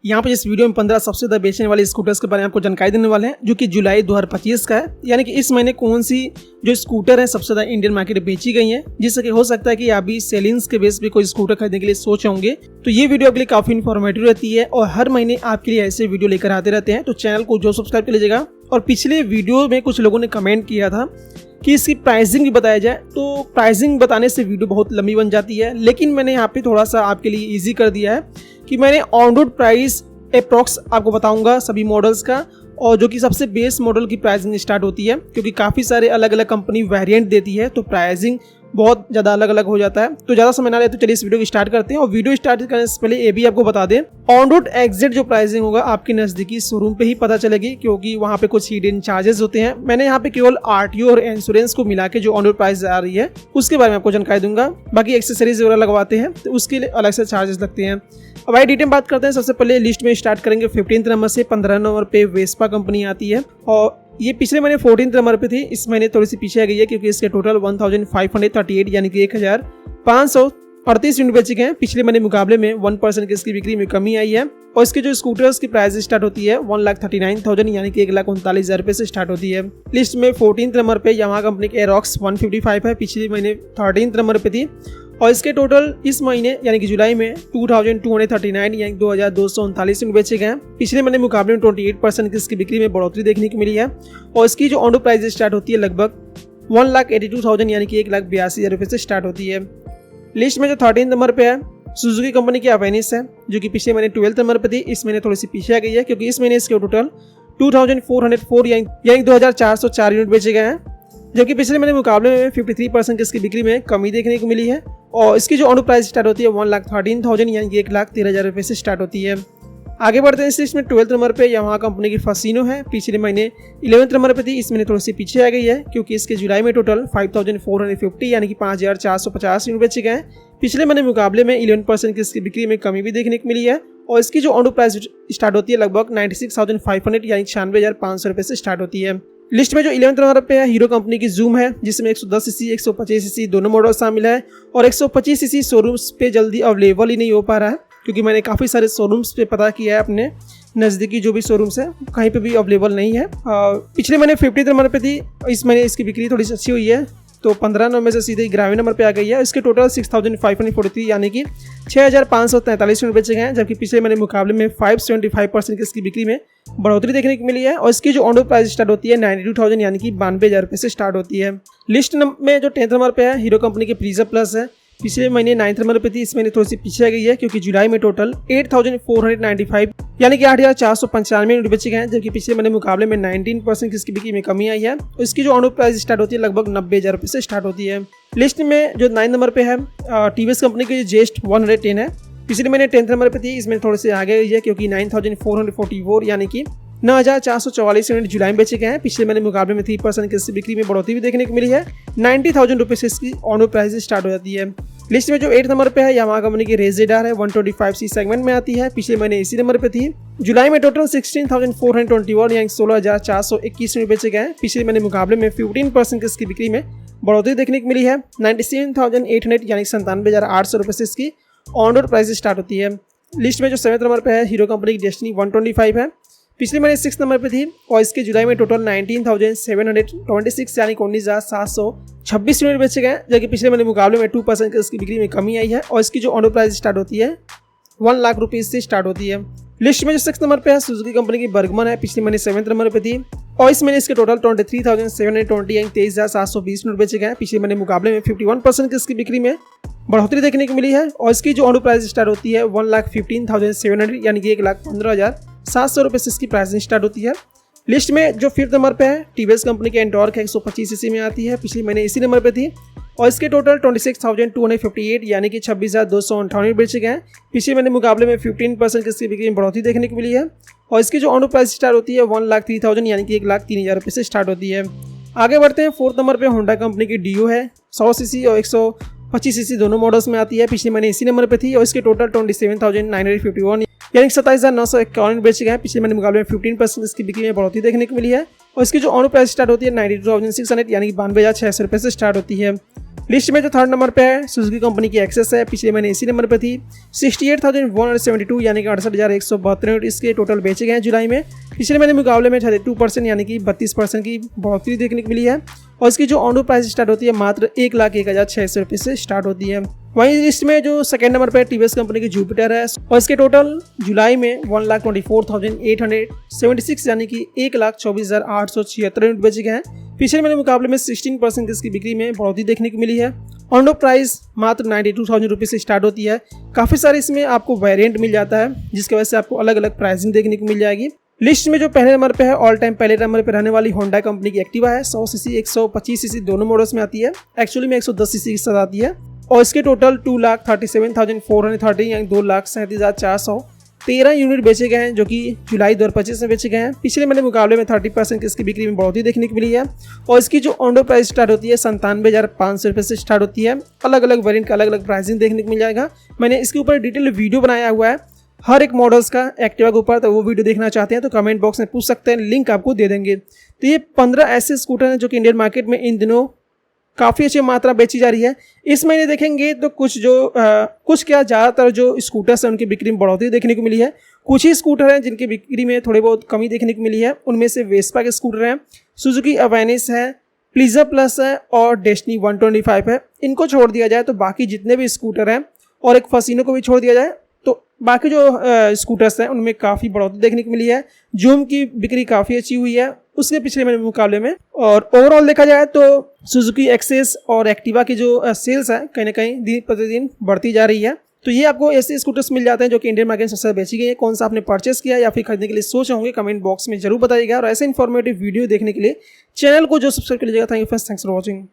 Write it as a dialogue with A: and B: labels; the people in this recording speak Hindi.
A: यहाँ पे इस वीडियो में 15 सबसे ज़्यादा बेचने वाले स्कूटर्स के बारे में आपको जानकारी देने वाले हैं, जो कि जुलाई 2025 का है। यानी कि इस महीने कौन सी जो स्कूटर है सबसे ज़्यादा इंडियन मार्केट में बेची गई हैं, जिससे कि हो सकता है कि आप भी सेलिंग्स के बेस पे कोई स्कूटर खरीदने के लिए सोच होंगे। तो ये वीडियो आपके लिए काफ़ी इन्फॉर्मेटिव रहती है और हर महीने आपके लिए ऐसे वीडियो लेकर आते रहते हैं। तो चैनल को जो सब्सक्राइब कर लीजिएगा। और पिछले वीडियो में कुछ लोगों ने कमेंट किया था कि इसकी प्राइसिंग भी बताया जाए, तो प्राइसिंग बताने से वीडियो बहुत लंबी बन जाती है, लेकिन मैंने यहाँ पे थोड़ा सा आपके लिए इजी कर दिया है कि मैंने ऑन रोड प्राइस अप्रॉक्स आपको बताऊंगा सभी मॉडल्स का, और जो कि सबसे बेस मॉडल की प्राइसिंग स्टार्ट होती है, क्योंकि काफ़ी सारे अलग अलग कंपनी वेरिएंट देती है, तो प्राइसिंग बहुत ज़्यादा अलग अलग हो जाता है। तो ज़्यादा समय ना ले तो चलिए इस वीडियो को स्टार्ट करते हैं। और वीडियो स्टार्ट करने से पहले ये भी आपको बता दें, ऑन रोड एग्जैक्ट जो प्राइसिंग होगा आपके नज़दीकी शोरूम पे ही पता चलेगी, क्योंकि वहाँ पे कुछ हिडन चार्जेस होते हैं। मैंने यहाँ पे केवल आरटीओ और इंश्योरेंस को मिला के जो ऑन रोड प्राइस आ रही है उसके बारे में आपको जानकारी दूंगा। बाकी एक्सेसरीज वगैरह लगवाते हैं तो उसके लिए अलग से चार्जेस लगते हैं। अब आइए डिटेल बात करते हैं। सबसे पहले लिस्ट में स्टार्ट करेंगे 15 नंबर से। 15 नंबर पे वेस्पा कंपनी आती है और ये पिछले महीने 14 नंबर पे थी, इस महीने थोड़ी सी पीछे आ गई है, क्योंकि इसके टोटल 1538 यानी कि 1538 यूनिट बेचे गए हैं। पिछले महीने मुकाबले में 1% की इसकी बिक्री में कमी आई है। और इसके जो स्कूटर्स की प्राइस स्टार्ट होती है 1,39,000 यानी कि 1,39,000 रुपये से स्टार्ट होती है। लिस्ट में 14 नंबर पे यामाहा कंपनी के एरोक्स 155 है, पिछले महीने 13 नंबर पे थी। और इसके टोटल इस महीने यानी कि जुलाई में 2,239 यानी 2,239 यूनिट बेचे गए हैं। पिछले महीने मुकाबले में 28% की इसकी बिक्री में बढ़ोतरी देखने को मिली है। और इसकी जो ऑन रोड प्राइस स्टार्ट होती है लगभग 1,82,000 यानी कि 1,82,000 रुपये से स्टार्ट होती है। लिस्ट में जो 13 नंबर पे है सुजुकी कंपनी की अवेनिस है, जो कि पिछले महीने 12 नंबर पे थी, इस महीने थोड़ी सी पीछे आ गई है, क्योंकि इस महीने इसके टोटल 2,404 यानी 2,404 यूनिट बेचे गए हैं, जबकि पिछले महीने मुकाबले में 53% की इसकी बिक्री में कमी देखने को मिली है। और इसकी जो ऑन रोड प्राइस स्टार्ट होती है 1,13,000 यानी कि 1,13,000 रुपये से स्टार्ट होती है। आगे बढ़ते हैं। इस लिस्ट में 12 नंबर पे यामाहा कंपनी की फसीनो है, पिछले महीने 11 नंबर पे थी, इस महीने थोड़ी सी पीछे आ गई है, क्योंकि इसके जुलाई में टोटल 5,450 यानी कि 5,450 यूनिट बेचे गए। पिछले महीने मुकाबले में 11% की इसकी बिक्री में कमी भी देखने को मिली है। और इसकी जो ऑन रोड प्राइस स्टार्ट होती है लगभग 96,500 यानी 96,500 रुपये से स्टार्ट होती है। लिस्ट में जो 11 नंबर पे है हीरो कंपनी की जूम है, जिसमें 110 सीसी 125 सीसी दोनों मॉडल शामिल है। और 125 सीसी शोरूम्स पे जल्दी अवेलेबल ही नहीं हो पा रहा है, क्योंकि मैंने काफ़ी सारे शोरूम्स पे पता किया है, अपने नज़दीकी जो भी शोरूम्स है कहीं पे भी अवेलेबल नहीं है। पिछले महीने 50 नंबर पे थी, इस महीने इसकी बिक्री थोड़ी सी अच्छी हुई है, तो 15 नंबर से सीधे 11वें नंबर पे आ गई है। इसके टोटल 6,543 यानी कि 6,543 यूनिट बेचे गए हैं, जबकि पिछले महीने मुकाबले में 575% की इसकी बिक्री में बढ़ोतरी देखने को मिली है। और इसकी जो ऑन रोड प्राइस स्टार्ट होती है 92,000 यानी कि 92,000 रुपये से स्टार्ट होती है। लिस्ट में जो 10th नंबर पे है हीरो कंपनी की प्रीजा प्लस है, पिछले महीने 9th नंबर पे थी, इस महीने थोड़ी सी पीछे आ गई है, क्योंकि जुलाई में टोटल 8,495 यानी कि 8,495 यूनिट बेचे गए हैं, जबकि पिछले महीने मुकाबले में 19% की इसकी बिक्री में कमी आई है। और इसकी जो ऑन रोड प्राइस स्टार्ट होती है लगभग 90,000 रुपये से स्टार्ट होती है। लिस्ट में जो 9 नंबर पे है टीवीएस कंपनी की जेस्ट 110 है, पिछले महीने 10th नंबर पे थी, इसमें थोड़े से आगे गई है, क्योंकि 9,444 यानी कि 9,444 यूनिट जुलाई में बेचे गए हैं। पिछले महीने मुकाबले में 3% की इसकी बिक्री में बढ़ोतरी भी देखने को मिली है। 90,000 रुपये से इसकी ऑन रोड प्राइस स्टार्ट हो जाती है। लिस्ट में जो 8th नंबर पे है यामाहा कंपनी की रेजेडार है, 125C सेगमेंट में आती है, पिछले महीने इसी नंबर पे थी। जुलाई में टोटल 16,421 यानी 16,421 यूनिट बेचे गए हैं। पिछले महीने मुकाबले में 15% की इसकी बिक्री में बढ़ोतरी देखने को मिली है। 97,800 यानी 97,800 रुपये से इसकी ऑन रोड प्राइस स्टार्ट होती है। लिस्ट में जो 7th नंबर पे है हीरो कंपनी की डेस्टिनी 125 है, पिछले महीने 6th नंबर पे थी, और इसके जुलाई में टोटल 19,726 यानी 19,726 यूनिट बेचे गए, जबकि पिछले महीने मुकाबले में 2% की इसकी बिक्री में कमी आई है। और इसकी जो ऑन रोड प्राइस स्टार्ट होती है 1 लाख रुपये से स्टार्ट होती है। लिस्ट में जो 6th नंबर पे है सुजुकी कंपनी की बर्गमन है, पिछले महीने 7th नंबर पे थी, और इस महीने इसके टोटल 23,720 यानी 23,720 यूनिट बेचे गए। पिछले महीने मुकाबले में 51% की इसकी बिक्री में बढ़ोतरी देखने को मिली है। और इसकी जो ऑन रोड प्राइस स्टार्ट होती है 1,15,700 यानी कि 1,15,700 रुपये से इसकी प्राइसिंग स्टार्ट होती है। लिस्ट में जो 5th नंबर पे है टीवीएस कंपनी की एंटॉर्क 125 सीसी में आती है, पिछले महीने इसी नंबर पे थी, और इसके टोटल 26,258 यानी कि 26,258 बेचे गए हैं। पिछले महीने मुकाबले में 15% की इसकी बिक्री में बढ़ोतरी देखने को मिली है। और इसकी जो ऑन रोड प्राइस स्टार्ट होती है 1,03,000 यानी कि 1,03,000 रुपये से स्टार्ट होती है। आगे बढ़ते हैं। 4th नंबर पे होंडा कंपनी की डियो है, 100 सीसी और 125 सीसी दोनों मॉडल्स में आती है, पिछले महीने इसी नंबर पे थी, और इसके टोटल 27,951 यानी 27,951 बेचे गए। पिछले महीने मुकाबले में 15% इसकी बिक्री में बढ़ोतरी देखने को मिली है। और इसकी जो ऑन रोड प्राइस स्टार्ट होती है 92,600 यानी कि 92,600 रुपये से स्टार्ट होती है। लिस्ट में जो थर्ड नंबर पे है सुजुकी कंपनी की एक्सेस है, पिछले महीने इसी नंबर पे थी। 68,172 यानी कि 68,172 यूनिट इसके टोटल बेचे गए हैं जुलाई में। पिछले महीने मुकाबले में 32% यानी कि 32% की बढ़ोतरी देखने को मिली है। और इसकी जो ऑन रोड प्राइस स्टार्ट होती है मात्र 1,01,600 रुपये से स्टार्ट होती है। वहीं लिस्ट में जो सेकंड नंबर पे टीवीएस कंपनी की जुपिटर है और इसके टोटल जुलाई में 1,24,876 यानी कि 1,24,876 यूनिट बेचे गए हैं। पिछले महीने मुकाबले में 16% की इसकी बिक्री में बढ़ोतरी देखने को मिली है। ऑन रोड प्राइस मात्र 92,000 रुपये से स्टार्ट होती है। काफ़ी सारे इसमें आपको वेरिएंट मिल जाता है जिसकी वजह से आपको अलग अलग प्राइसिंग देखने को मिल जाएगी। लिस्ट में जो पहले नंबर पे है ऑल टाइम पहले नंबर पे रहने वाली होंडा कंपनी की एक्टिवा है। 100 सीसी 125 सीसी दोनों मॉडल्स में आती है, एक्चुअली में 110 सीसी के साथ आती है। और इसके टोटल 2,37,430 यानी 2,37,413 यूनिट बेचे गए हैं जो कि जुलाई 2025 में बेचे गए हैं। पिछले महीने मुकाबले में 30% की इसकी बिक्री में बढ़ोतरी देखने को मिली है। और इसकी जो ऑन रोड प्राइस स्टार्ट होती है 97,500 रुपये से स्टार्ट होती है। अलग अलग वेरिएंट का अलग अलग प्राइसिंग देखने को मिल जाएगा। मैंने इसके ऊपर डिटेल वीडियो बनाया हुआ है हर एक मॉडल्स का एक्टिवा के ऊपर, तो वो वीडियो देखना चाहते हैं तो कमेंट बॉक्स में पूछ सकते हैं, लिंक आपको दे देंगे। तो ये 15 ऐसे स्कूटर हैं जो कि इंडियन मार्केट में इन दिनों काफ़ी अच्छी मात्रा बेची जा रही है। इस महीने देखेंगे तो कुछ ज़्यादातर जो स्कूटर्स हैं उनकी बिक्री में बढ़ोतरी देखने को मिली है। कुछ ही स्कूटर हैं जिनकी बिक्री में थोड़ी बहुत कमी देखने को मिली है। उनमें से वेस्पा के स्कूटर हैं, सुजुकी अवेनिस है, प्लीजर प्लस है और डेस्टिनी 125 है। इनको छोड़ दिया जाए तो बाकी जितने भी स्कूटर हैं और एक फसीनो को भी छोड़ दिया जाए तो बाकी जो स्कूटर्स हैं उनमें काफ़ी बढ़ोतरी देखने को मिली है। जूम की बिक्री काफ़ी अच्छी हुई है उसके पिछले महीने मुकाबले में। और ओवरऑल देखा जाए तो सुजुकी एक्सेस और एक्टिवा की जो सेल्स है कहीं ना कहीं दिन प्रतिदिन बढ़ती जा रही है। तो ये आपको ऐसे स्कूटर्स मिल जाते हैं जो कि इंडियन मार्केट में सबसे ज़्यादा बेची गई है। कौन सा आपने परचेस किया या फिर खरीदने के लिए सोच होंगे कमेंट बॉक्स में जरूर बताइएगा। और ऐसे इन्फॉर्मेटिव वीडियो देखने के लिए चैनल को जो सब्सक्राइब कर लीजिएगा। Thank you friends, thanks for watching.